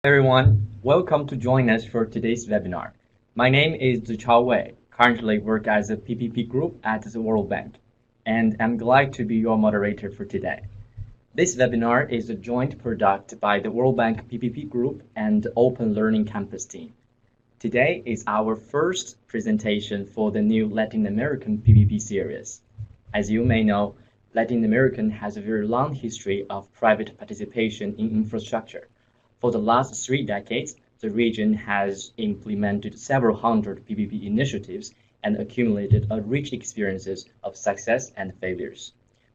Everyone, welcome to join us for today's webinar. My name is Zichao Wei, currently work as a PPP group at the World Bank, and I'm glad to be your moderator for today. This webinar is a joint product by the World Bank PPP group and Open Learning Campus team. Today is our first presentation for the new Latin American PPP series. As you may know, Latin America has a very long history of private participation in infrastructure. For the last 3 decades, the region has implemented several hundred PPP initiatives and accumulated a rich experiences of success and failures.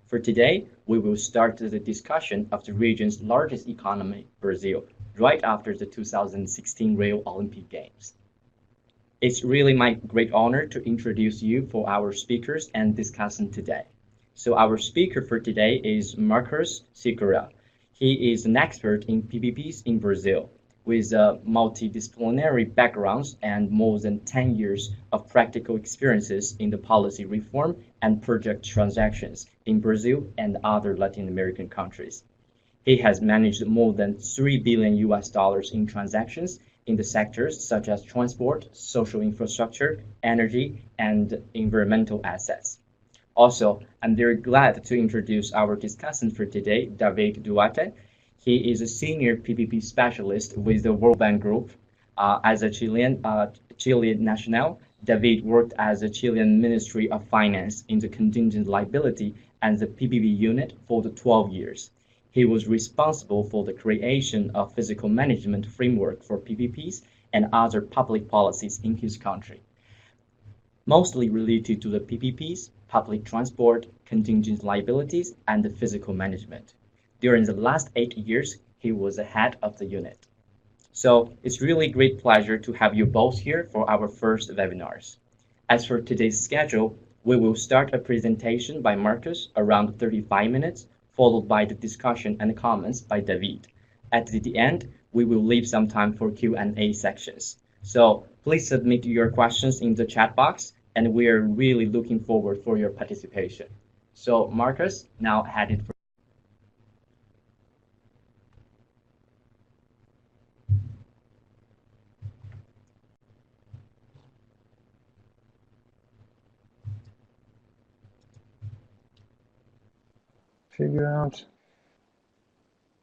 For today, we will start the discussion of the region's largest economy, Brazil, right after the 2016 Rio Olympic Games. It's really my great honor to introduce you for our speakers and discussant today. So our speaker for today is Marcos Segura. He is an expert in PPPs in Brazil, with a multidisciplinary background and more than 10 years of practical experiences in the policy reform and project transactions in Brazil and other Latin American countries. He has managed more than $3 billion in transactions in the sectors such as transport, social infrastructure, energy, and environmental assets. Also, I'm very glad to introduce our discussant for today, David Duarte. He is a senior PPP specialist with the World Bank Group. As a Chilean national, David worked as the Chilean Ministry of Finance in the contingent liability and the PPP unit for the 12 years. He was responsible for the creation of physical management framework for PPPs and other public policies in his country, mostly related to the PPPs, public transport, contingent liabilities, and the physical management. During the last 8 years, he was the head of the unit. So it's really great pleasure to have you both here for our first webinars. As for today's schedule, we will start a presentation by Marcus around 35 minutes, followed by the discussion and comments by David. At the end, we will leave some time for Q&A sections. So please submit your questions in the chat box, and we are really looking forward for your participation. So Marcus, now headed for figure out.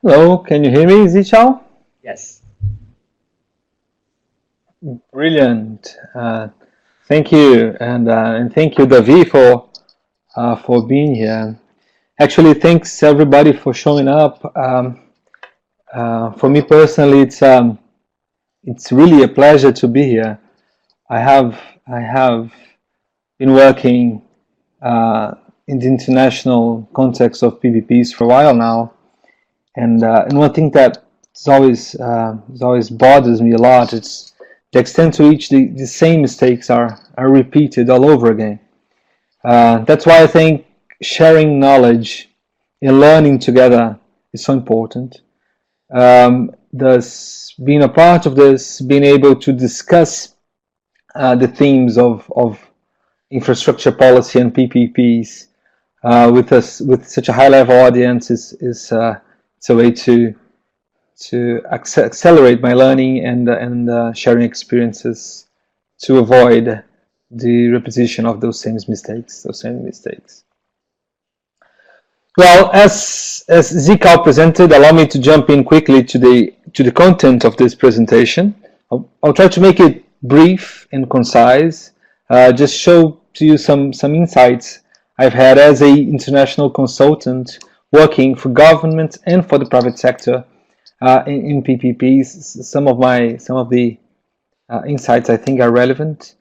Hello, can you hear me, Zichao? Yes. Brilliant. Thank you, and thank you, David, for being here. Actually, thanks everybody for showing up. For me personally, it's really a pleasure to be here. I have been working in the international context of PPPs for a while now, and one thing that always bothers me a lot, it's the extent to which the same mistakes are repeated all over again. That's why I think sharing knowledge and learning together is so important. Thus, being a part of this, being able to discuss the themes of infrastructure policy and PPPs with such a high-level audience is a way to accelerate my learning and sharing experiences to avoid the repetition of those same mistakes. Well, as Zika presented, allow me to jump in quickly to the content of this presentation. I'll try to make it brief and concise. Just show to you some insights I've had as a international consultant working for government and for the private sector in PPPs. Some of the insights I think are relevant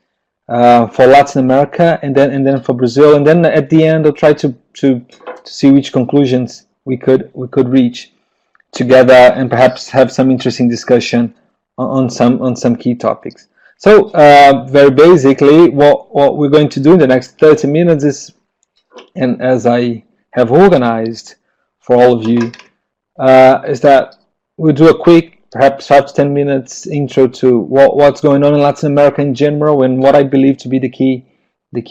for Latin America and then for Brazil, and then at the end I'll try to see which conclusions we could reach together and perhaps have some interesting discussion on some key topics. So very basically, what we're going to do in the next 30 minutes is, and as I have organized for all of you, is that we'll do a quick, perhaps 5 to 10 minutes intro to what's going on in Latin America in general, and what I believe to be the key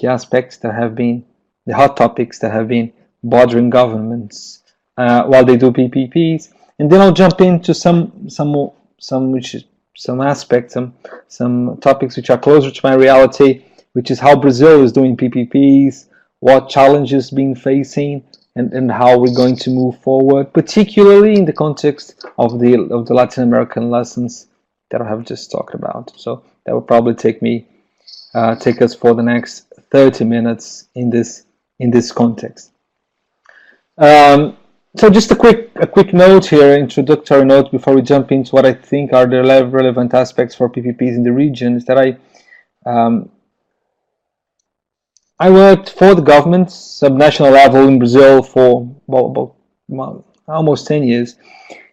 aspects that have been the hot topics that have been bothering governments while they do PPPs, and then I'll jump into some more some aspects, some topics which are closer to my reality, which is how Brazil is doing PPPs, what challenges being facing, and how we're going to move forward, particularly in the context of the Latin American lessons that I have just talked about. So that will probably take us for the next 30 minutes in this context. So just a quick note here, introductory note before we jump into what I think are the relevant aspects for PPPs in the region, is that I worked for the government, subnational level in Brazil for about almost 10 years.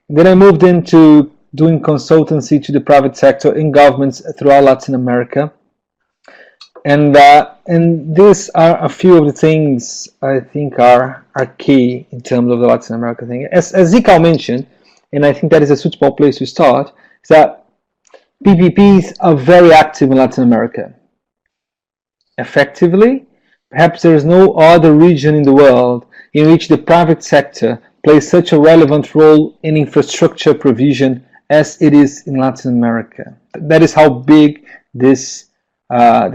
Then I moved into doing consultancy to the private sector in governments throughout Latin America. And these are a few of the things I think are key in terms of the Latin America thing. As Zikao mentioned, and I think that is a suitable place to start, is that PPPs are very active in Latin America. Effectively, perhaps there is no other region in the world in which the private sector plays such a relevant role in infrastructure provision as it is in Latin America. That is how big the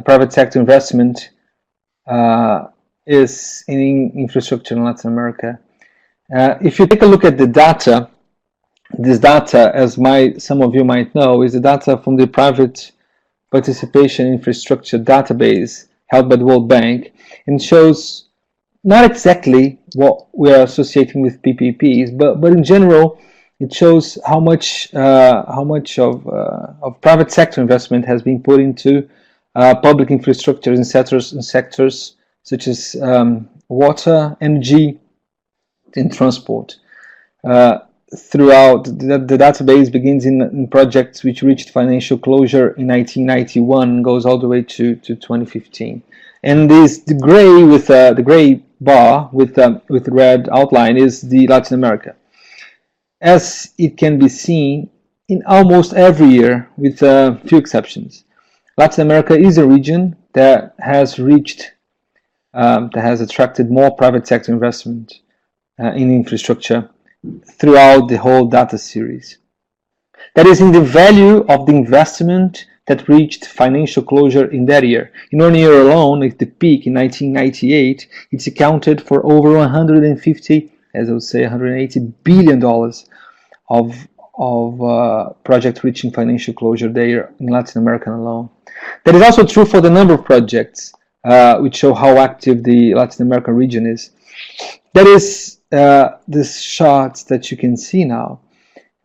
private sector investment is in infrastructure in Latin America. If you take a look at the data, this data, as some of you might know, is the data from the Private Participation Infrastructure Database held by the World Bank, and shows not exactly what we are associating with PPPs, but in general, it shows how much of private sector investment has been put into public infrastructure in sectors such as water, energy, and transport. Throughout, the database begins in projects which reached financial closure in 1991 and goes all the way to 2015. And the gray bar with the red outline is the Latin America. As it can be seen in almost every year, with a few exceptions, Latin America is a region that has attracted more private sector investment in infrastructure throughout the whole data series. That is in the value of the investment that reached financial closure in that year. In 1 year alone, at the peak in 1998, it's accounted for over 150, as I would say, $180 billion of projects reaching financial closure there in Latin America alone. That is also true for the number of projects, which show how active the Latin American region is. That is, these charts that you can see now,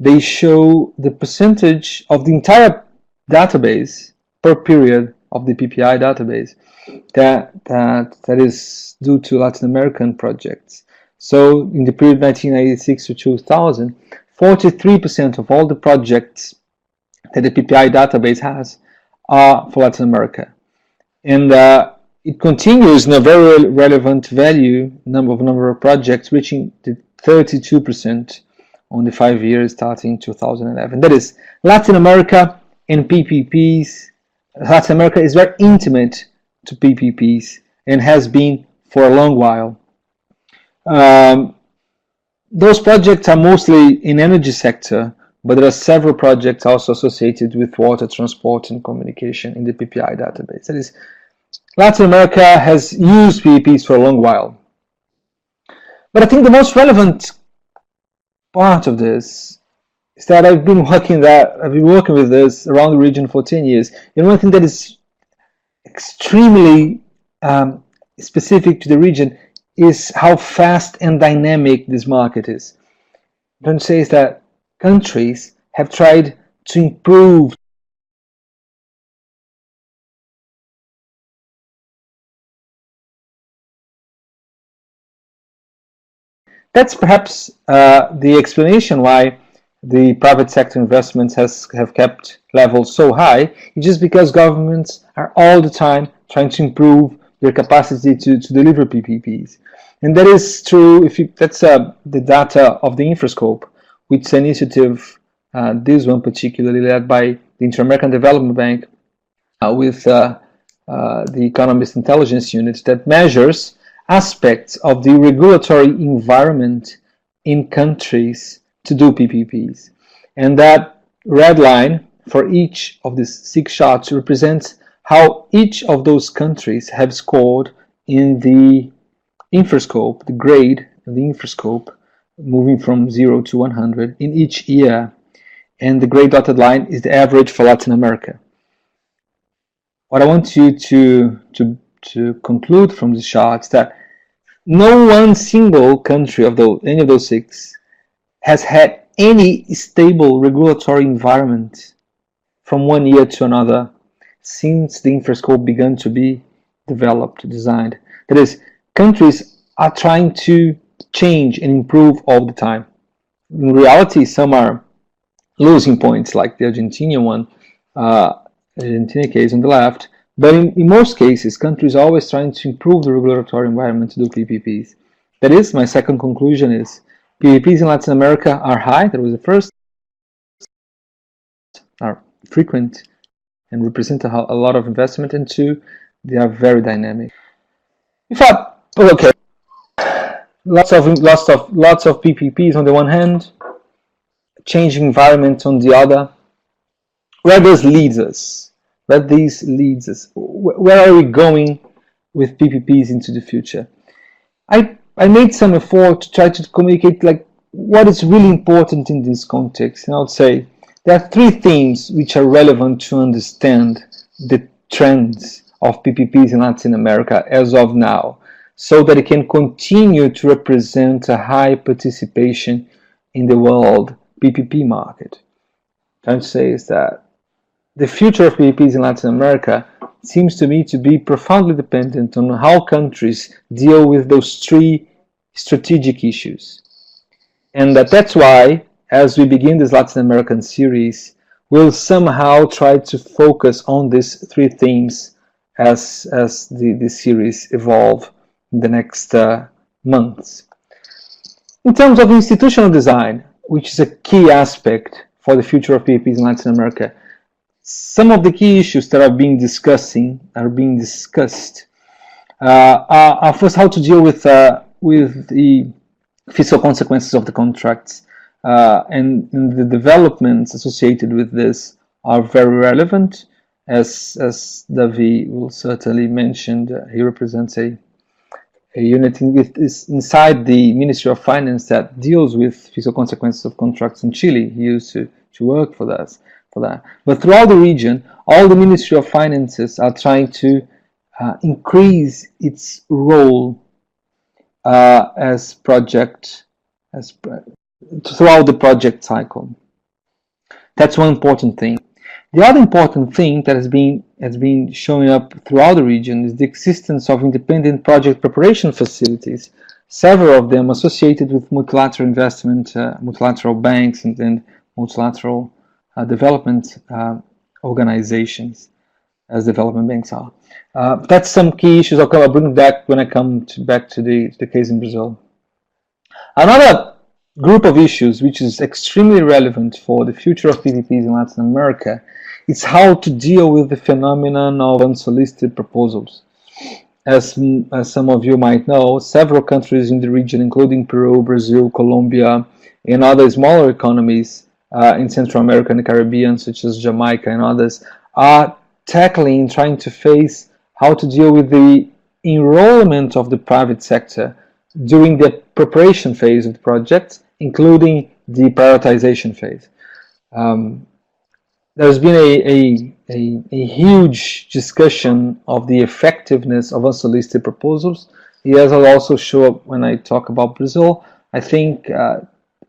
they show the percentage of the entire database per period of the PPI database that is due to Latin American projects. So in the period 1996 to 2000, 43% of all the projects that the PPI database has are for Latin America. And it continues in a very relevant number of projects, reaching the 32% on the 5 years starting 2011. That is, Latin America and PPPs. Latin America is very intimate to PPPs and has been for a long while. Those projects are mostly in energy sector, but there are several projects also associated with water, transport, and communication in the PPI database. That is, Latin America has used PPPs for a long while. But I think the most relevant part of this is that I've been working with this around the region for 10 years. And one thing that is extremely specific to the region is how fast and dynamic this market is. What I'm saying is that countries have tried to improve That's perhaps the explanation why the private sector investments have kept levels so high. It's just because governments are all the time trying to improve their capacity to deliver PPPs. And that is true, that's the data of the Infrascope, which is an initiative, this one particularly led by the Inter-American Development Bank with the Economist intelligence unit, that measures aspects of the regulatory environment in countries to do PPPs. And that red line for each of these 6 charts represents how each of those countries have scored in the Infrascope, the grade of the Infrascope, moving from 0 to 100 in each year. And the gray dotted line is the average for Latin America. What I want you to conclude from this chart is that no one single country of any of those 6 has had any stable regulatory environment from one year to another since the Infrascope began to be developed, designed. That is, countries are trying to change and improve all the time. In reality, some are losing points, like the Argentina case on the left, but in most cases, countries are always trying to improve the regulatory environment to do PPPs. That is, my second conclusion is PPPs in Latin America are high, that was the first, are frequent and represent a lot of investment, and 2, they are very dynamic. Okay, lots of PPPs on the one hand, changing environment on the other. Where this leads us? Where are we going with PPPs into the future? I made some effort to try to communicate like what is really important in this context, and I would say there are 3 themes which are relevant to understand the trends of PPPs in Latin America as of now, so that it can continue to represent a high participation in the world PPP market. What I'm trying to say is that the future of PPPs in Latin America seems to me to be profoundly dependent on how countries deal with those 3 strategic issues. And that's why, as we begin this Latin American series, we'll somehow try to focus on these 3 themes as the series evolve in the next months. In terms of institutional design, which is a key aspect for the future of PPPs in Latin America, some of the key issues that are being discussed are first how to deal with the fiscal consequences of the contracts, and the developments associated with this are very relevant, as Davi will certainly mention. He represents a unit inside the Ministry of Finance that deals with fiscal consequences of contracts in Chile. He used to work for that. But throughout the region, all the Ministry of Finances are trying to increase its role throughout the project cycle. That's one important thing. The other important thing that has been showing up throughout the region is the existence of independent project preparation facilities, several of them associated with multilateral investment, multilateral banks, and multilateral development organizations, as development banks are. That's some key issues I'll bring back when I come back to the case in Brazil. Another group of issues which is extremely relevant for the future of PPPs in Latin America is how to deal with the phenomenon of unsolicited proposals. As some of you might know, several countries in the region, including Peru, Brazil, Colombia, and other smaller economies in Central America and the Caribbean, such as Jamaica and others, are trying to face how to deal with the enrollment of the private sector during the preparation phase of the project, including the prioritization phase. There's been a huge discussion of the effectiveness of unsolicited proposals. As I'll also show up when I talk about Brazil, I think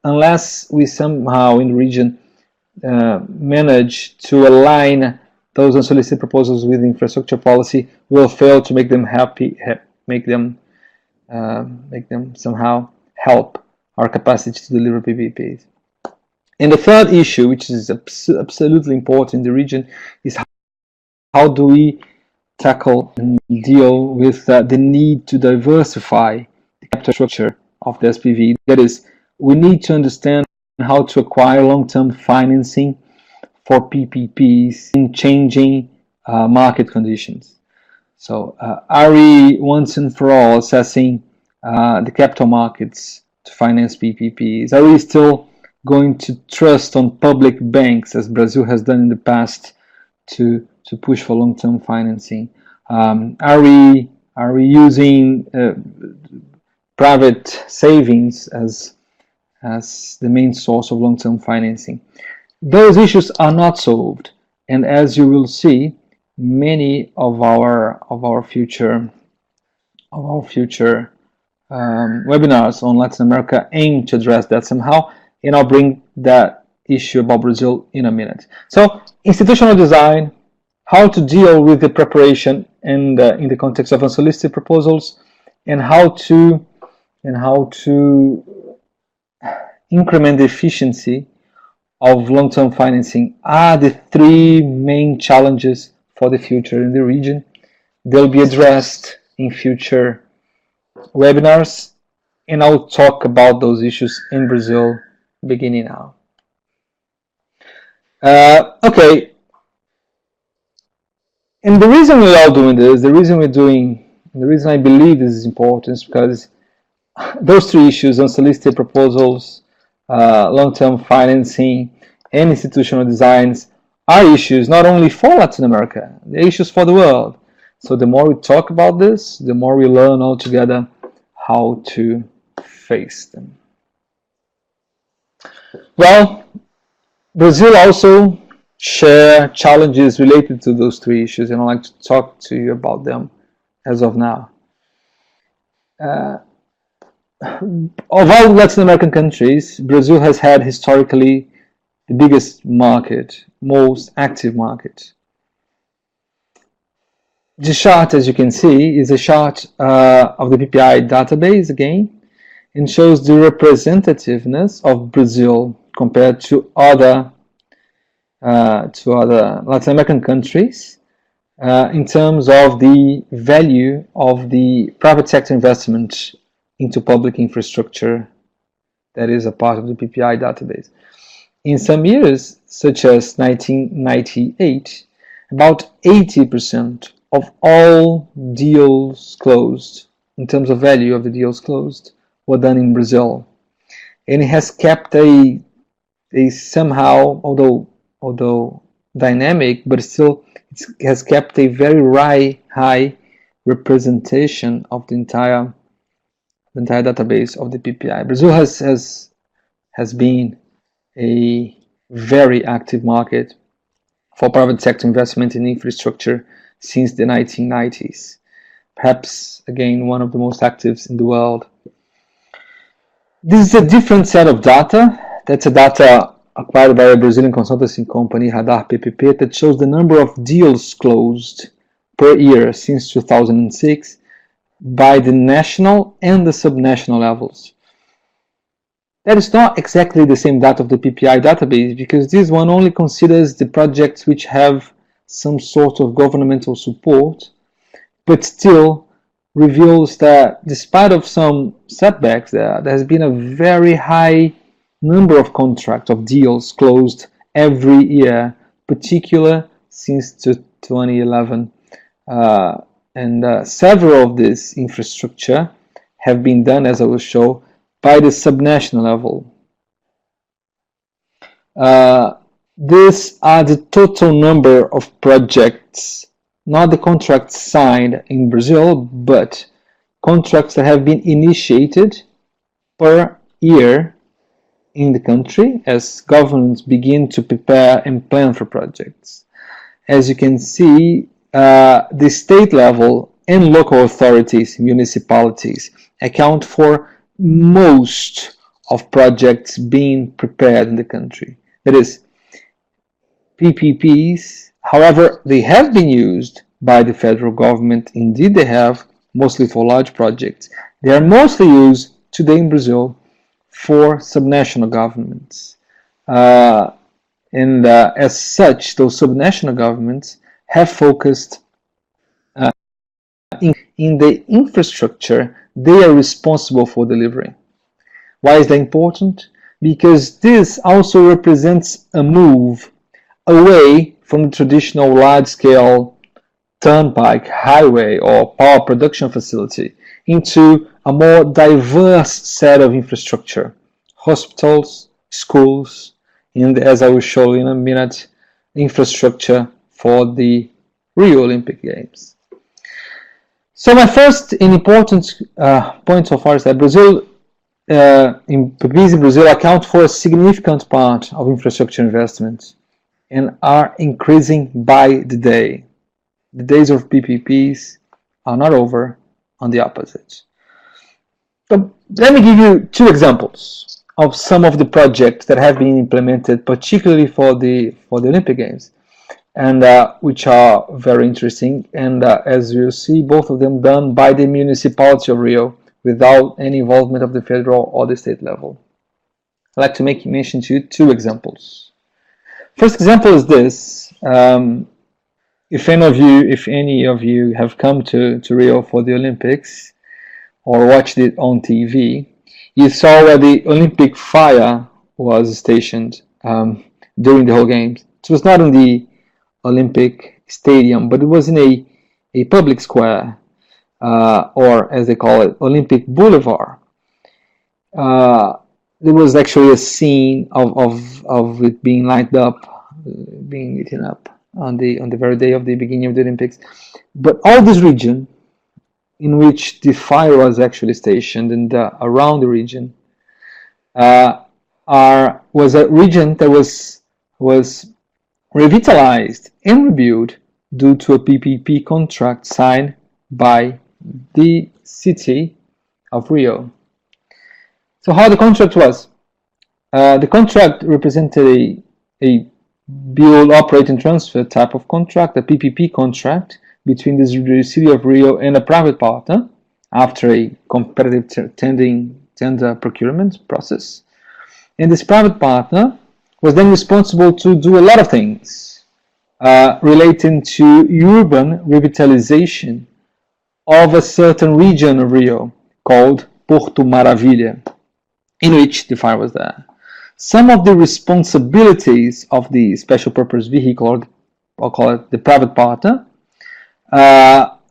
unless we somehow in the region manage to align those unsolicited proposals with infrastructure policy, we'll fail to make them make them somehow help our capacity to deliver PPPs. And the third issue, which is absolutely important in the region, is how do we tackle and deal with the need to diversify the capital structure of the SPV. That is, we need to understand how to acquire long-term financing for PPPs in changing market conditions. So are we once and for all assessing the capital markets to finance PPPs? Are we still going to trust on public banks, as Brazil has done in the past, to push for long-term financing? Are we using private savings as the main source of long-term financing? Those issues are not solved, and as you will see, many of our future webinars on Latin America aim to address that somehow, and I'll bring that issue about Brazil in a minute. So, institutional design, how to deal with the preparation and in the context of unsolicited proposals, and how to increment the efficiency of long-term financing are the three main challenges for the future in the region. They'll be addressed in future webinars, and I'll talk about those issues in Brazil beginning now. Okay, and the reason we're all doing this, the reason I believe this is important is because those three issues, unsolicited proposals, long-term financing, and institutional designs, are issues not only for Latin America, they're issues for the world. So the more we talk about this, the more we learn all together how to face them. Well, Brazil also share challenges related to those three issues, and I'd like to talk to you about them as of now. Of all Latin American countries, Brazil has had historically the biggest market, most active market. The chart, as you can see, is a chart of the PPI database again, and shows the representativeness of Brazil compared to other Latin American countries in terms of the value of the private sector investment into public infrastructure that is a part of the PPI database. In some years, such as 1998, about 80% of all deals closed, in terms of value of the deals closed, were done in Brazil. And it has kept a somehow, although dynamic, but still it has kept a very high representation of the entire database of the PPI. Brazil has been a very active market for private sector investment in infrastructure since the 1990s. Perhaps, again, one of the most active in the world. This is a different set of data. That's a data acquired by a Brazilian consultancy company, Radar PPP, that shows the number of deals closed per year since 2006 by the national and the subnational levels. That is not exactly the same data of the PPI database, because this one only considers the projects which have some sort of governmental support, but still reveals that despite of some setbacks there has been a very high number of contracts, of deals closed every year, particularly since 2011. And several of this infrastructure have been done, as I will show, by the subnational level. These are the total number of projects, not the contracts signed in Brazil, but contracts that have been initiated per year in the country as governments begin to prepare and plan for projects. As you can see, the state level and local authorities, municipalities, account for most of projects being prepared in the country. That is, PPPs, however, they have been used by the federal government. Indeed, they have, mostly for large projects. They are mostly used today in Brazil for subnational governments. And as such, those subnational governments have focused in the infrastructure they are responsible for delivering. Why is that important? Because this also represents a move away from the traditional large-scale turnpike, highway, or power production facility into a more diverse set of infrastructure: hospitals, schools, and as I will show in a minute, infrastructure for the Rio Olympic Games. So my first and important point so far is that Brazil, in PPPs in Brazil account for a significant part of infrastructure investments and are increasing by the day. The days of PPPs are not over, on the opposite. So let me give you two examples of some of the projects that have been implemented, particularly for the Olympic Games, and which are very interesting. And as you see, both of them done by the municipality of Rio without any involvement of the federal or the state level. I'd like to mention to you two examples. First example is this. If any of you have come to Rio for the Olympics or watched it on TV, you saw where the Olympic fire was stationed during the whole games. It was not in the Olympic Stadium, but it was in a public square, or as they call it, Olympic Boulevard. There was actually a scene of it being lighted up, being lit up on the very day of the beginning of the Olympics. But all this region in which the fire was actually stationed and around the region was a region that was revitalized and rebuilt due to a PPP contract signed by the city of Rio. So how the contract was? The contract represented a build, operate, and transfer type of contract, a PPP contract between the city of Rio and a private partner after a competitive tender procurement process. And this private partner was then responsible to do a lot of things relating to urban revitalization of a certain region of Rio called Porto Maravilha, in which the fire was there. Some of the responsibilities of the special purpose vehicle, or I'll call it the private partner,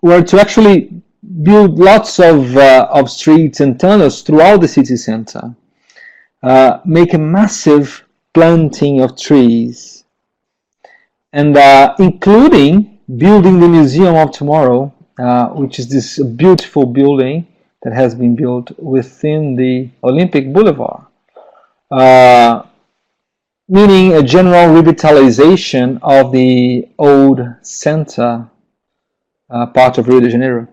were to actually build lots of streets and tunnels throughout the city center, make a massive planting of trees, and including building the Museum of Tomorrow, which is this beautiful building that has been built within the Olympic Boulevard. Meaning a general revitalization of the old center part of Rio de Janeiro,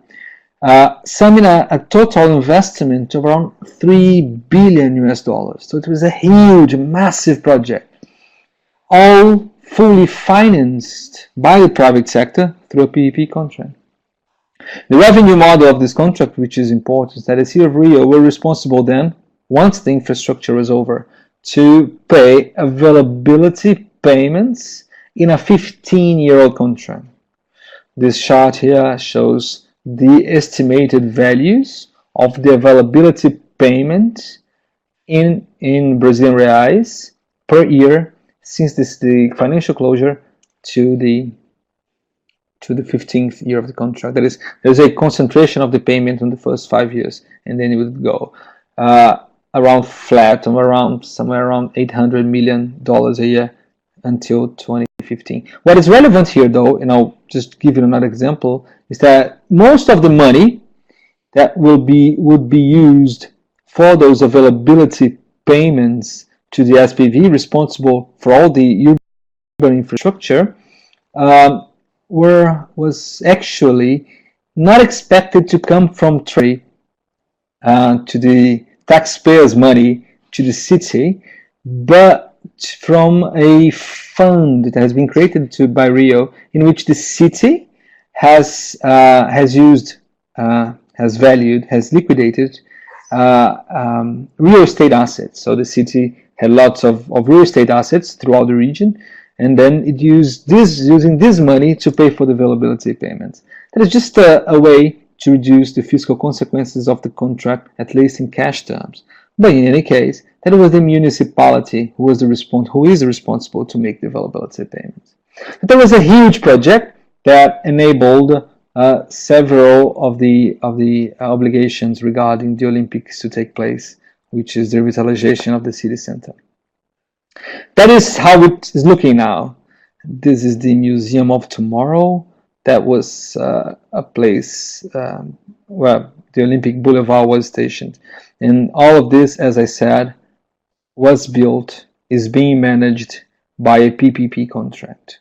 summing a total investment of around $3 billion US. So it was a huge, massive project, all fully financed by the private sector through a PPP contract. The revenue model of this contract, which is important, is that the city of Rio were responsible then, once the infrastructure was over, to pay availability payments in a 15-year-old contract. This chart here shows the estimated values of the availability payment in Brazilian reais per year since the financial closure to the 15th year of the contract. That is, there's a concentration of the payment in the first 5 years, and then it would go around flat, or somewhere around $800 million a year until 2015. What is relevant here, though, and I'll just give you another example, is that most of the money that would be used for those availability payments to the SPV responsible for all the urban infrastructure was actually not expected to come from trade to the taxpayers' money to the city, but from a fund that has been created by Rio, in which the city has liquidated real estate assets. So the city had lots of real estate assets throughout the region, and then it using this money to pay for the availability payments. That is just a way to reduce the fiscal consequences of the contract, at least in cash terms. But in any case, that was the municipality who is responsible to make the availability payments. But there was a huge project that enabled several of the obligations regarding the Olympics to take place, which is the revitalization of the city center. That is how it is looking now. This is the Museum of Tomorrow. That was a place where the Olympic Boulevard was stationed. And all of this, as I said, was built, is being managed by a PPP contract.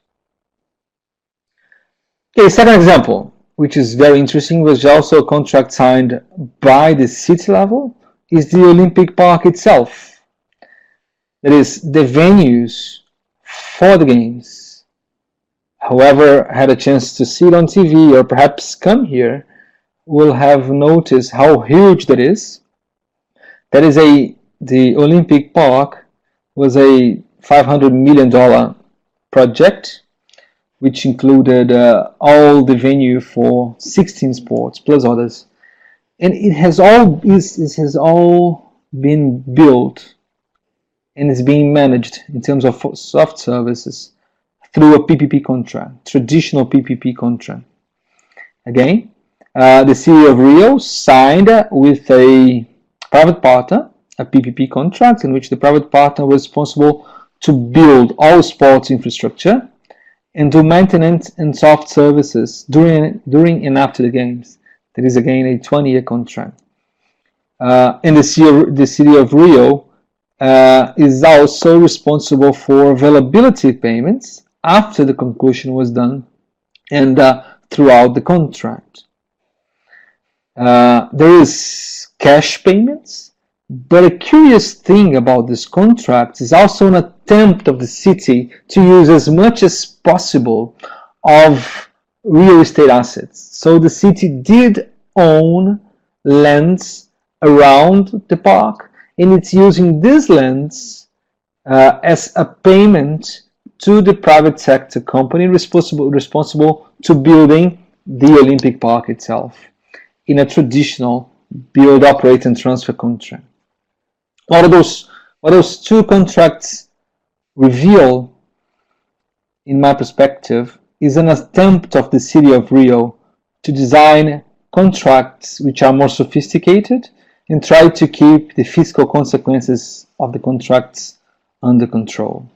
Okay, second example, which is very interesting, was also a contract signed by the city level, is the Olympic Park itself. That is, the venues for the games. Whoever had a chance to see it on TV or perhaps come here will have noticed how huge that is. That is the Olympic Park was a $500 million project, which included all the venue for 16 sports plus others, and it has all been built and is being managed in terms of soft services through a PPP contract, traditional PPP contract. Again, the city of Rio signed with a private partner a PPP contract in which the private partner was responsible to build all sports infrastructure and do maintenance and soft services during and after the games. That is again a 20-year contract. And the city of Rio is also responsible for availability payments after the conclusion was done and throughout the contract. There is cash payments, but a curious thing about this contract is also an attempt of the city to use as much as possible of real estate assets. So the city did own lands around the park, and it's using these lands as a payment to the private sector company responsible to building the Olympic Park itself in a traditional build, operate, and transfer contract. What those two contracts reveal, in my perspective, is an attempt of the city of Rio to design contracts which are more sophisticated and try to keep the fiscal consequences of the contracts under control.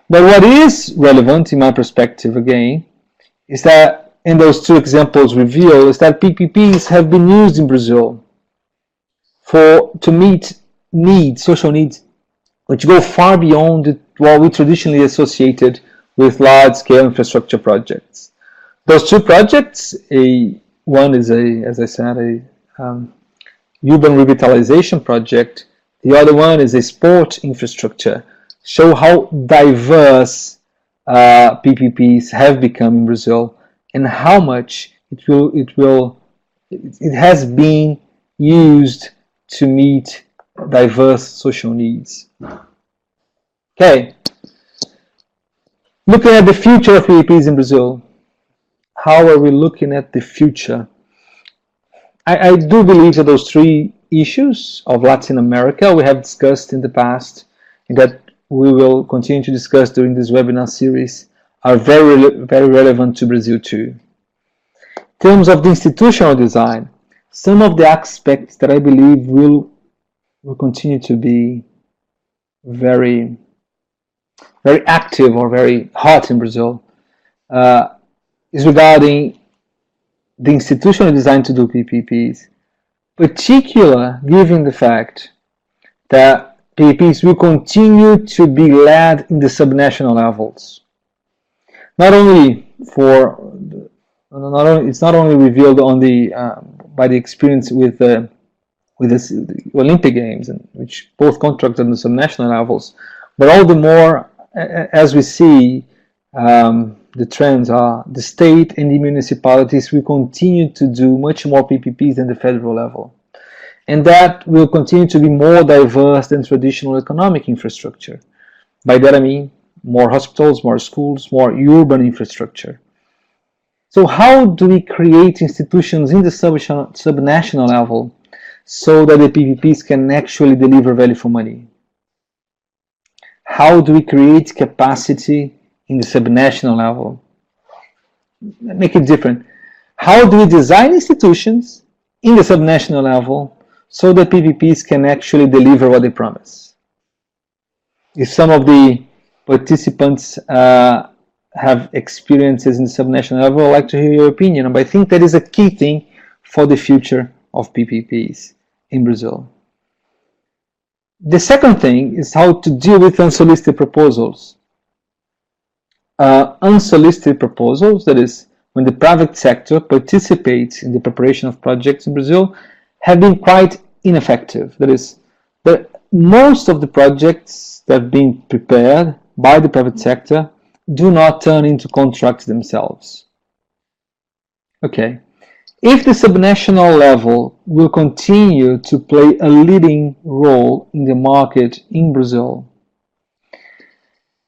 But what is relevant, in my perspective, again, is that, and those two examples reveal, is that PPPs have been used in Brazil to meet needs, social needs, which go far beyond what we traditionally associated with large-scale infrastructure projects. Those two projects, one is as I said, urban revitalization project. The other one is a sport infrastructure. Show how diverse PPPs have become in Brazil and how much it has been used to meet diverse social needs. Okay, looking at the future of PPPs in Brazil, how are we looking at the future? I do believe that those three issues of Latin America we have discussed in the past and that we will continue to discuss during this webinar series are very relevant to Brazil too. In terms of the institutional design, some of the aspects that I believe will continue to be very active or very hot in Brazil is regarding the institutional design to do PPPs, particularly given the fact that PPPs will continue to be led in the subnational levels. It's not only revealed on by the experience with the Olympic Games, which both contracts on the subnational levels, but all the more as we see the trends are the state and the municipalities will continue to do much more PPPs than the federal level. And that will continue to be more diverse than traditional economic infrastructure. By that I mean more hospitals, more schools, more urban infrastructure. So how do we create institutions in the subnational level so that the PPPs can actually deliver value for money? How do we create capacity in the subnational level? Make it different. How do we design institutions in the subnational level so that PPPs can actually deliver what they promise? if some of the participants have experiences in the subnational level, I'd like to hear your opinion. But I think that is a key thing for the future of PPPs in Brazil. The second thing is how to deal with unsolicited proposals. Unsolicited proposals, that is, when the private sector participates in the preparation of projects in Brazil, have been quite ineffective. That is, most of the projects that have been prepared by the private sector do not turn into contracts themselves. Okay. If the subnational level will continue to play a leading role in the market in Brazil,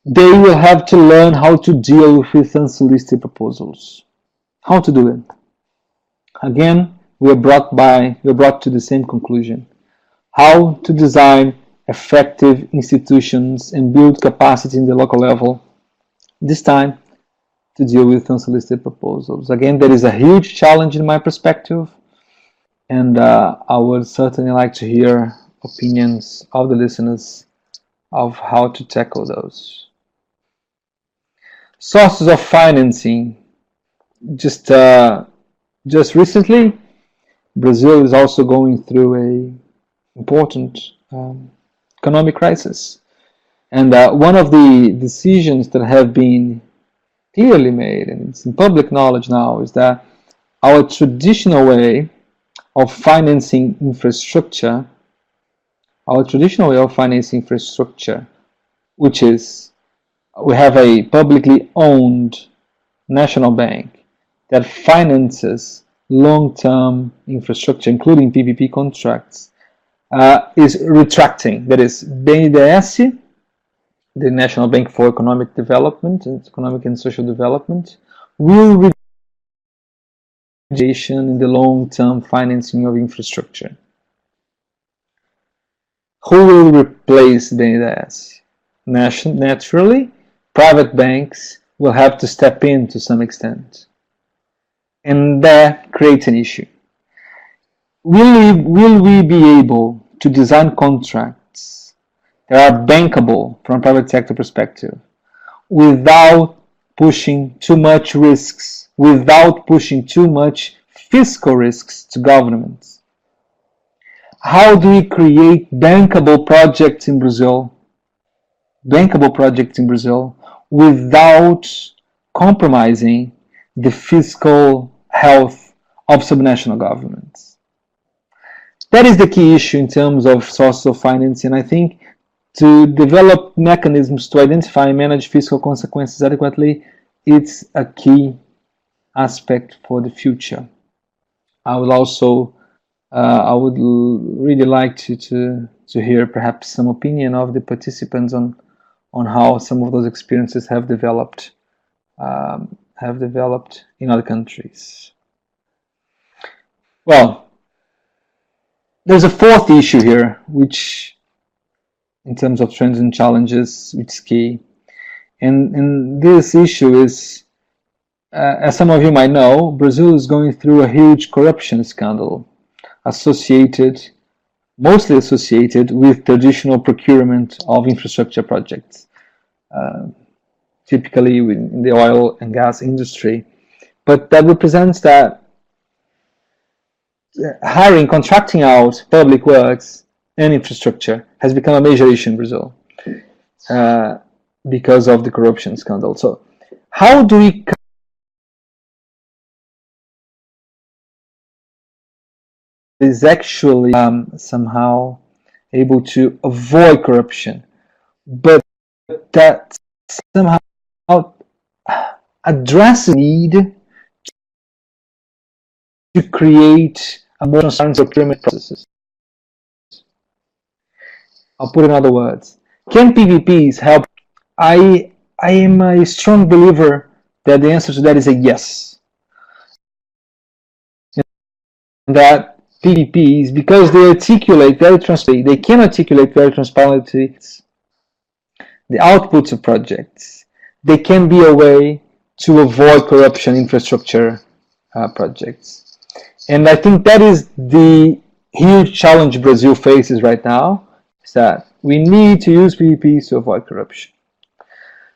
they will have to learn how to deal with unsolicited proposals. How to do it? Again, we are brought to the same conclusion. How to design effective institutions and build capacity in the local level, this time to deal with unsolicited proposals. Again, there is a huge challenge in my perspective, and I would certainly like to hear opinions of the listeners of how to tackle those. Sources of financing. Just recently, Brazil is also going through an important economic crisis. And one of the decisions that have been clearly made, and it's in public knowledge now, is that our traditional way of financing infrastructure, which is we have a publicly owned national bank that finances long-term infrastructure, including PPP contracts, is retracting. That is, BNDES, the National Bank for Economic Development and Economic and Social Development, will reduce in the long-term financing of infrastructure. Who will replace BNDES? Naturally, private banks will have to step in to some extent, and that creates an issue. Will we be able to design contracts that are bankable from a private sector perspective without pushing too much risks, without pushing too much fiscal risks to governments? How do we create bankable projects in Brazil without compromising the fiscal health of subnational governments? That is the key issue in terms of sources of financing. I think to develop mechanisms to identify and manage fiscal consequences adequately, it's a key aspect for the future. I would also, I would really like to hear perhaps some opinion of the participants on how some of those experiences have developed in other countries. Well, there's a fourth issue here, which, in terms of trends and challenges, which is key. And this issue is, as some of you might know, Brazil is going through a huge corruption scandal mostly associated with traditional procurement of infrastructure projects, typically in the oil and gas industry. But that represents that contracting out public works and infrastructure has become a major issue in Brazil because of the corruption scandal. So how do we is actually somehow able to avoid corruption, but that somehow addresses the need to create a more transparent procurement processes? I'll put in other words. Can PPPs help? I am a strong believer that the answer to that is a yes. That PPPs, because they articulate very transparently, they can articulate very transparently the outputs of projects. They can be a way to avoid corruption infrastructure projects. And I think that is the huge challenge Brazil faces right now, is that we need to use PPPs to avoid corruption.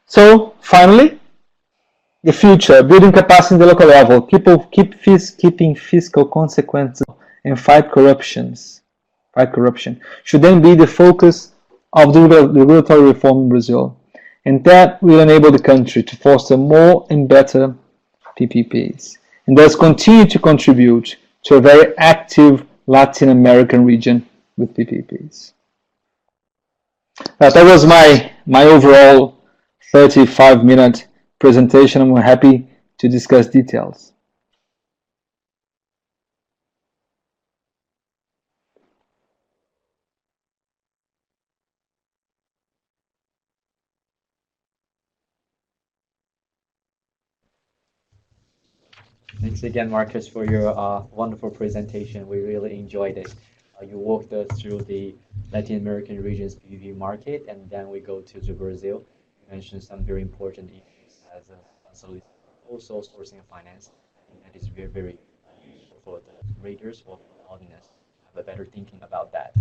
So, finally, the future, building capacity at the local level, keeping fiscal consequences and fight corruption, should then be the focus of the regulatory reform in Brazil. And that will enable the country to foster more and better PPPs, and thus continue to contribute to a very active Latin American region with PPPs. That was my overall 35-minute presentation. I'm happy to discuss details. Thanks again, Marcus, for your wonderful presentation. We really enjoyed it. You walked us through the Latin American region's PPP market, and then we go to Brazil. You mentioned some very important issues as also sourcing of finance. I think that is very, very useful for the readers or for the audience to have a better thinking about that.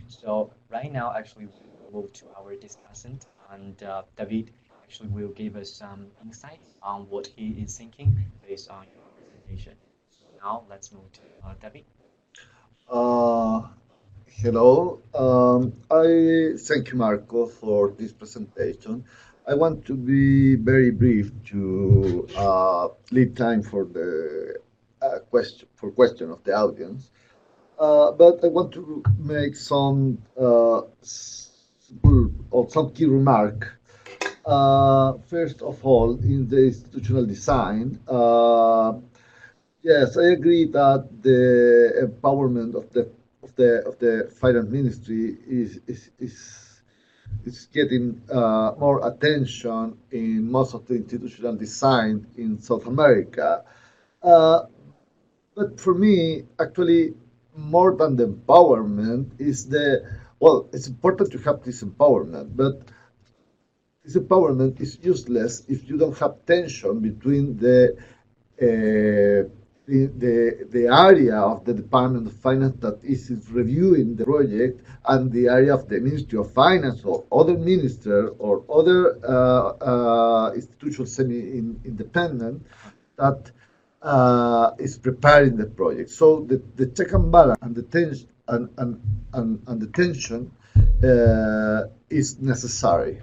So right now, actually, we'll move to our discussant, and David actually will give us some insights on what he is thinking based on your presentation. So now let's move to David. Hello. I thank you, Marco, for this presentation. I want to be very brief to leave time for the question of the audience. But I want to make some some key remark. First of all, in the institutional design, yes, I agree that the empowerment of the finance ministry is getting more attention in most of the institutional design in South America. Uh, but for me, actually, more than the empowerment is the well, it's important to have this empowerment, but this empowerment is useless if you don't have tension between the area of the Department of Finance that is reviewing the project and the area of the Ministry of Finance or other minister or other institutional semi-independent that is preparing the project. So the check and balance and the tension and the tension is necessary.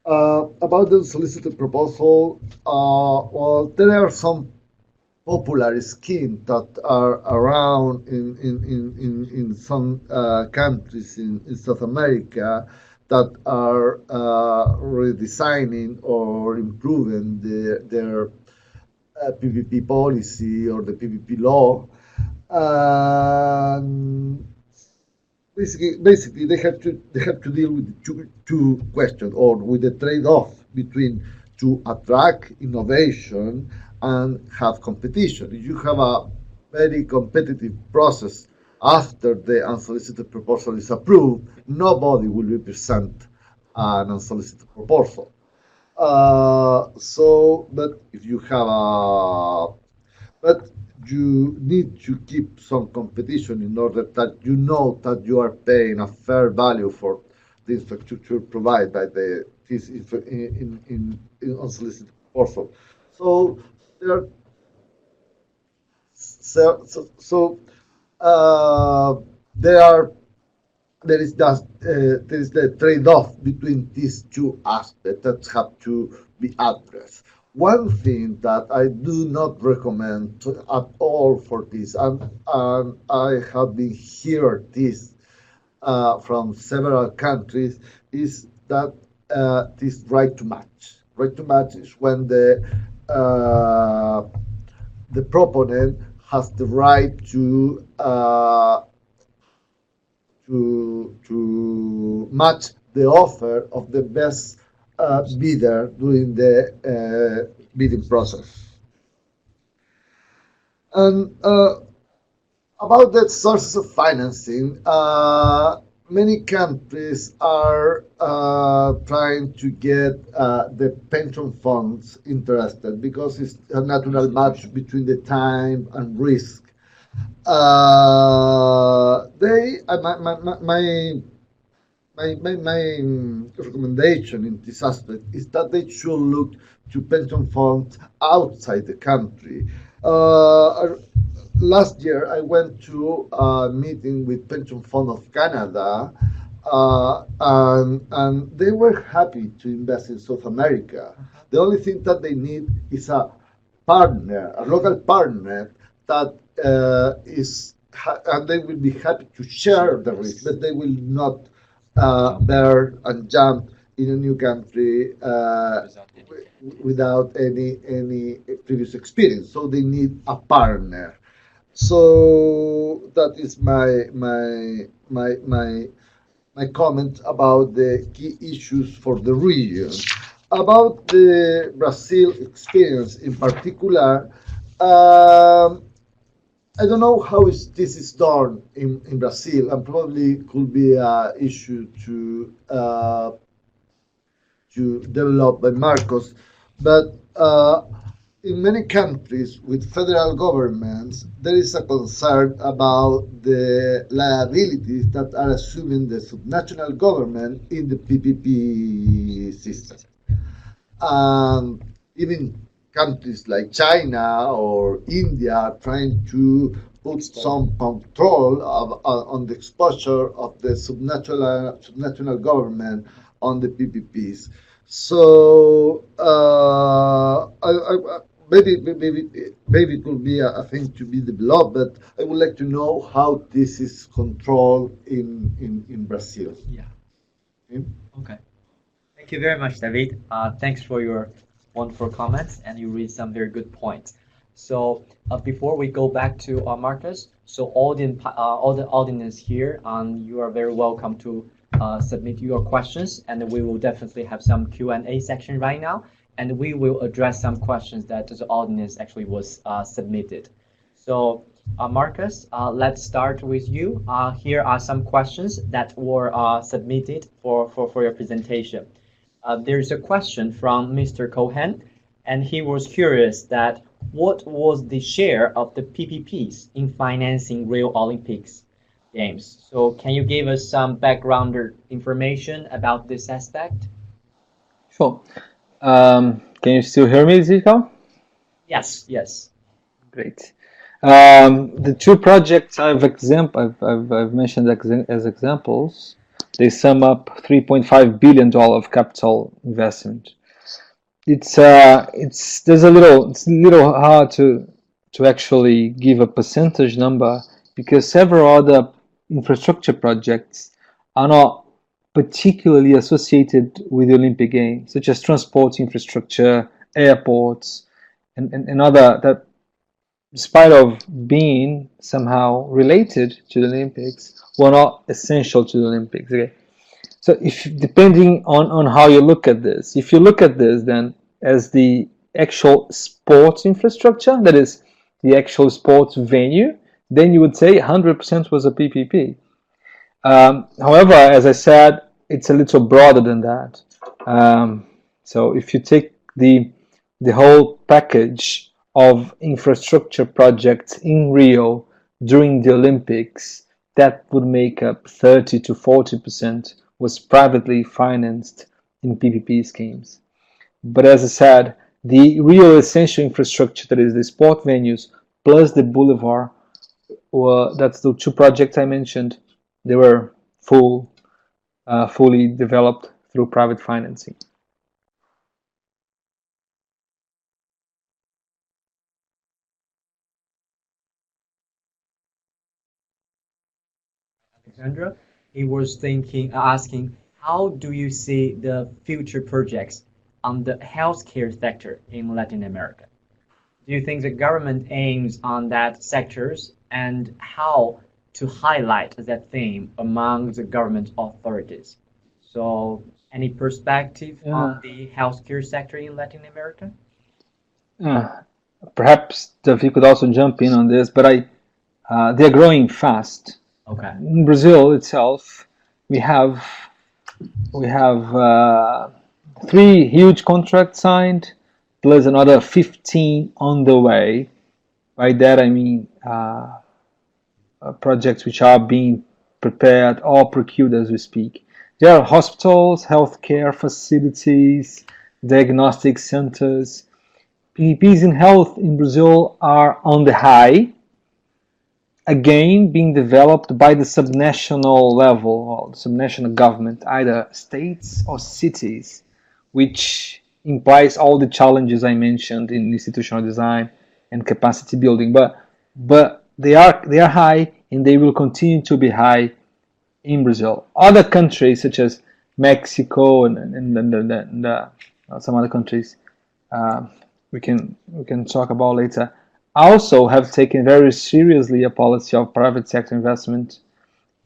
About the solicited proposal, well, there are some popular schemes that are around in some countries in South America that are redesigning or improving their PPP policy or the PPP law. And basically they have to deal with two questions or with the trade-off between to attract innovation and have competition. If you have a very competitive process after the unsolicited proposal is approved, nobody will represent an unsolicited proposal. But if you have a but you need to keep some competition in order that you know that you are paying a fair value for the infrastructure provided by this in unsolicited proposal. So there so there are there is the trade-off between these two aspects that have to be addressed. One thing that I do not recommend at all for this, and I have been hearing this from several countries, is that this right to match. Right to match is when the proponent has the right to match the offer of the best bidder during the bidding process. And about the sources of financing, many countries are trying to get the pension funds interested because it's a natural match between the time and risk. My my recommendation in this aspect is that they should look to pension funds outside the country. Last year, I went to a meeting with Pension Fund of Canada, and they were happy to invest in South America. The only thing that they need is a partner, a local partner that and they will be happy to share the risk, but they will not bear and jump in a new country without any previous experience. So they need a partner. So that is my comment about the key issues for the region. About the Brazil experience in particular, I don't know how this is done in Brazil, and probably could be an issue to develop by Marcos, but in many countries with federal governments, there is a concern about the liabilities that are assuming the subnational government in the PPP system. Even countries like China or India are trying to put some control on the exposure of the subnational government on the PPPs. So maybe it could be a thing to be developed, but I would like to know how this is controlled in Brazil. Yeah. Okay. Thank you very much, David. Thanks for your wonderful comments, and you raised some very good points. So before we go back to Marcus, so all the audience here, you are very welcome to submit your questions, and we will definitely have some Q&A section right now, and we will address some questions that the audience actually was submitted. So Marcus, let's start with you. Here are some questions that were submitted for your presentation. There's a question from Mr. Cohen, and he was curious that what was the share of the PPPs in financing Rio Olympics Games? So can you give us some background information about this aspect? Sure. Can you still hear me, Zico? Yes, yes. Great. The two projects I've mentioned as examples, they sum up $3.5 billion of capital investment. It's a little hard to actually give a percentage number because several other infrastructure projects are not particularly associated with the Olympic Games, such as transport infrastructure, airports, and other that, despite of being somehow related to the Olympics, were not essential to the Olympics. Okay? So depending on how you look at this, if you look at this then as the actual sports infrastructure, that is the actual sports venue, then you would say 100% was a PPP. However, as I said, it's a little broader than that. So if you take the whole package of infrastructure projects in Rio during the Olympics, that would make up 30 to 40% was privately financed in PPP schemes. But as I said, the Rio essential infrastructure, that is the sport venues plus the boulevard, that's the two projects I mentioned, they were fully developed through private financing. Alexandra, he was asking, how do you see the future projects on the healthcare sector in Latin America? Do you think the government aims on that sectors, and how to highlight that theme among the government authorities? So any perspective on the healthcare sector in Latin America? Perhaps David could also jump in on this, but they're growing fast. Okay. In Brazil itself, we have 3 huge contracts signed, plus another 15 on the way. By that I mean projects which are being prepared or procured as we speak. There are hospitals, healthcare facilities, diagnostic centers. PPPs in health in Brazil are on the high, again being developed by the subnational level or the subnational government, either states or cities, which implies all the challenges I mentioned in institutional design and capacity building. But they are high and they will continue to be high in Brazil. Other countries such as Mexico and some other countries uh, we can talk about later, also have taken very seriously a policy of private sector investment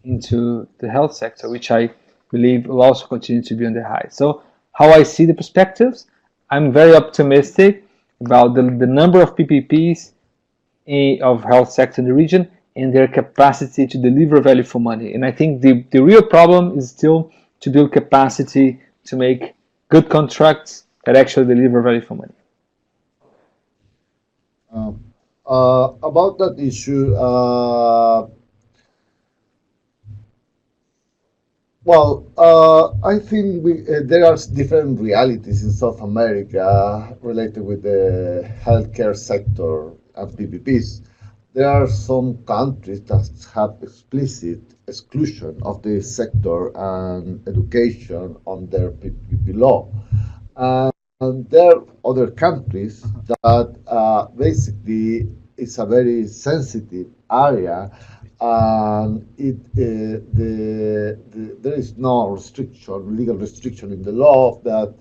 into the health sector, which I believe will also continue to be on the high. So how I see the perspectives, I'm very optimistic about the number of PPPs of health sector in the region and their capacity to deliver value for money. And I think the real problem is still to build capacity to make good contracts that actually deliver value for money. Um, about that issue, I think there are different realities in South America related with the healthcare sector and PPPs. There are some countries that have explicit exclusion of the sector and education on their PPP law. And there are other countries that basically is a very sensitive area, and there is no restriction, legal restriction in the law that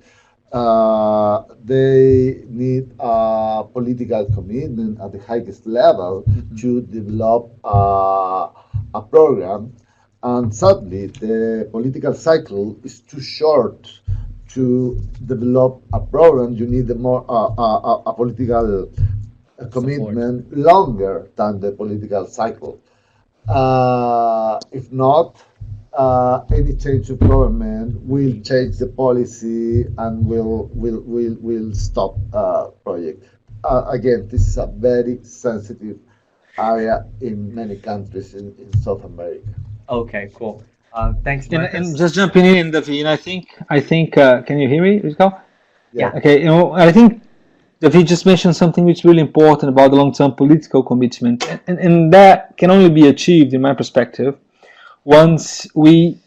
they need a political commitment at the highest level to develop a program. And sadly, the political cycle is too short to develop a program. You need a political commitment longer than the political cycle. If not, any change of government will change the policy and will stop project. Again, this is a very sensitive area in many countries in South America. Okay, cool. Thanks, And Marcus. just jumping in, David, I think can you hear me, Rico? Yeah. Okay, I think David just mentioned something which is really important about the long-term political commitment, and that can only be achieved, in my perspective, once we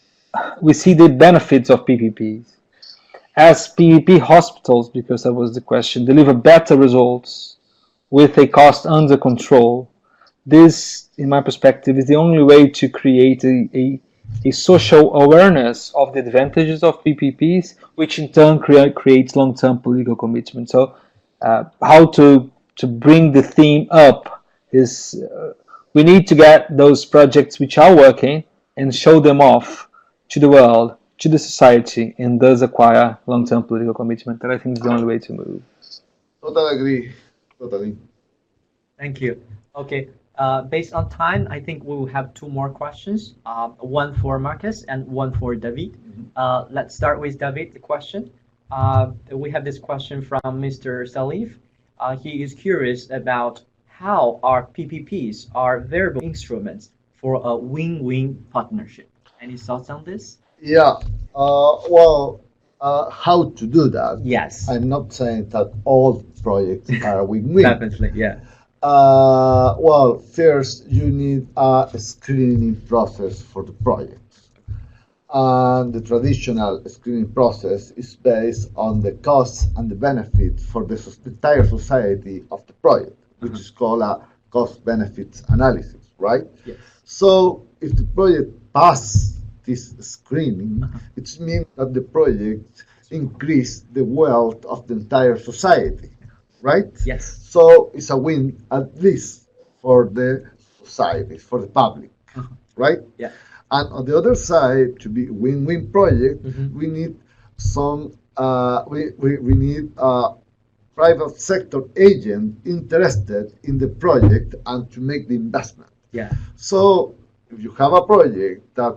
see the benefits of PPPs. As PPP hospitals, because that was the question, deliver better results with a cost under control. This, in my perspective, is the only way to create a social awareness of the advantages of PPPs, which in turn creates long-term political commitment. So, how to bring the theme up is we need to get those projects which are working and show them off to the world, to the society, and thus acquire long-term political commitment. That I think is the only way to move. Totally agree. Totally. Thank you. Okay, based on time, I think we will have two more questions, one for Marcus and one for David. Let's start with David, the question. We have this question from Mr. Salif. He is curious about how our PPPs are variable instruments for a win-win partnership. Any thoughts on this? Yeah. How to do that? Yes, I'm not saying that all projects are win-win. definitely. Yeah. First you need a screening process for the project. And the traditional screening process is based on the costs and the benefits for the entire society of the project, which is called a cost benefits analysis, right? Yes. So if the project passes this screening, it means that the project increased the wealth of the entire society, right? Yes. So it's a win at least for the society, for the public, right? Yeah. And on the other side, to be win-win project, Mhm. we need some we need a private sector agent interested in the project and to make the investment. Yeah. So if you have a project that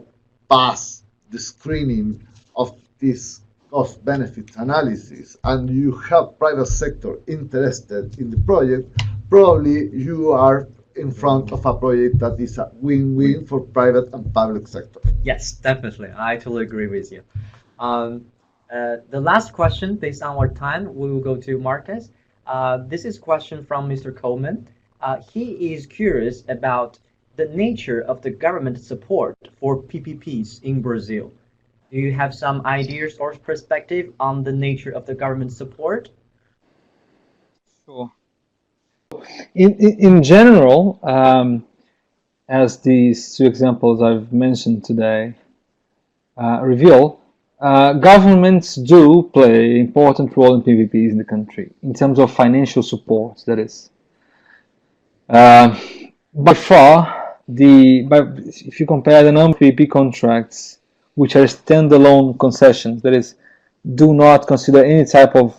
pass the screening of this cost benefit analysis and you have private sector interested in the project, probably you are in front of a project that is a win-win for private and public sector. Yes, definitely. I totally agree with you. Um, the last question, based on our time, we will go to Marcus. This is question from Mr. Coleman. He is curious about the nature of the government support for PPPs in Brazil. Do you have some ideas or perspective on the nature of the government support? Sure. In general, as these two examples I've mentioned today reveal, governments do play an important role in PPPs in the country in terms of financial support. That is, by far, if you compare the number of PPP contracts which are standalone concessions, that is, do not consider any type of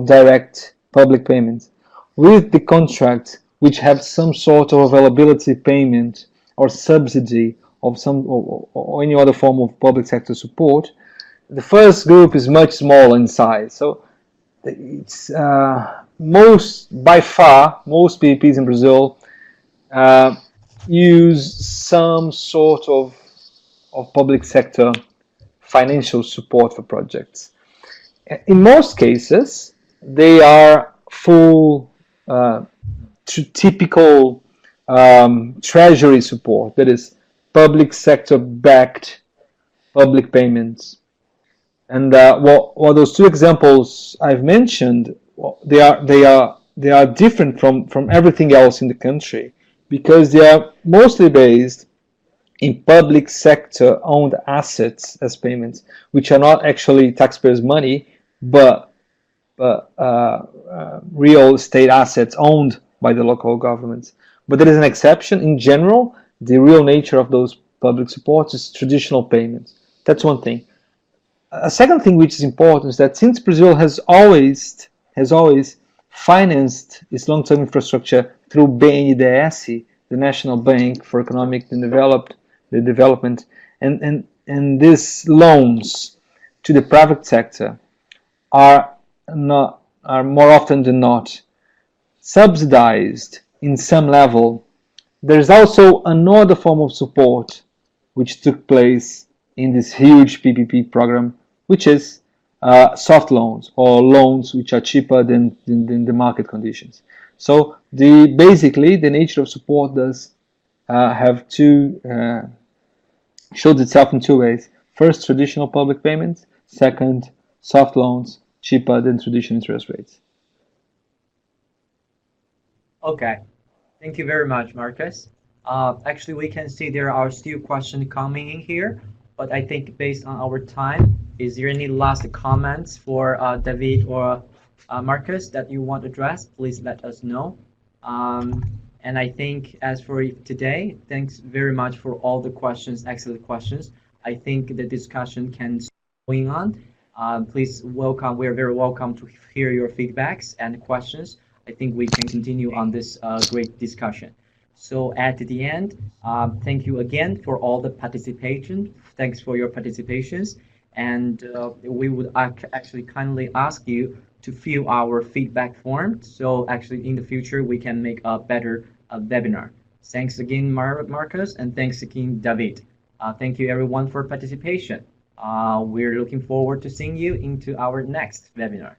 direct public payments, with the contracts which have some sort of availability payment or subsidy of some or any other form of public sector support, the first group is much smaller in size. So it's by far most PPPs in Brazil use some sort of public sector financial support for projects. In most cases, they are full typical treasury support, that is, public sector backed public payments. And what those two examples I've mentioned, they are different from everything else in the country because they are mostly based in public sector owned assets as payments, which are not actually taxpayers' money, but real estate assets owned by the local governments. But there is an exception. In general, the real nature of those public supports is traditional payments. That's one thing. A second thing which is important is that since Brazil has always financed its long-term infrastructure through BNDES, the National Bank for Economic Development, and these loans to the private sector are more often than not subsidized in some level. There's also another form of support which took place in this huge PPP program, which is soft loans or loans which are cheaper than the market conditions. So basically the nature of support does have shows itself in two ways. First, traditional public payments. Second, soft loans cheaper than traditional interest rates. Okay, thank you very much, Marcus. Actually, we can see there are still questions coming in here, but I think based on our time, is there any last comments for David or Marcus that you want to address? Please let us know. And I think as for today, thanks very much for all the questions, excellent questions. I think the discussion can going on. Please welcome. We're very welcome to hear your feedbacks and questions. I think we can continue on this great discussion. So at the end, thank you again for all the participation. Thanks for your participations. And we would actually kindly ask you to fill our feedback form. So actually in the future, we can make a better webinar. Thanks again, Marcus, and thanks again, David. Thank you everyone for participation. We're looking forward to seeing you into our next webinar.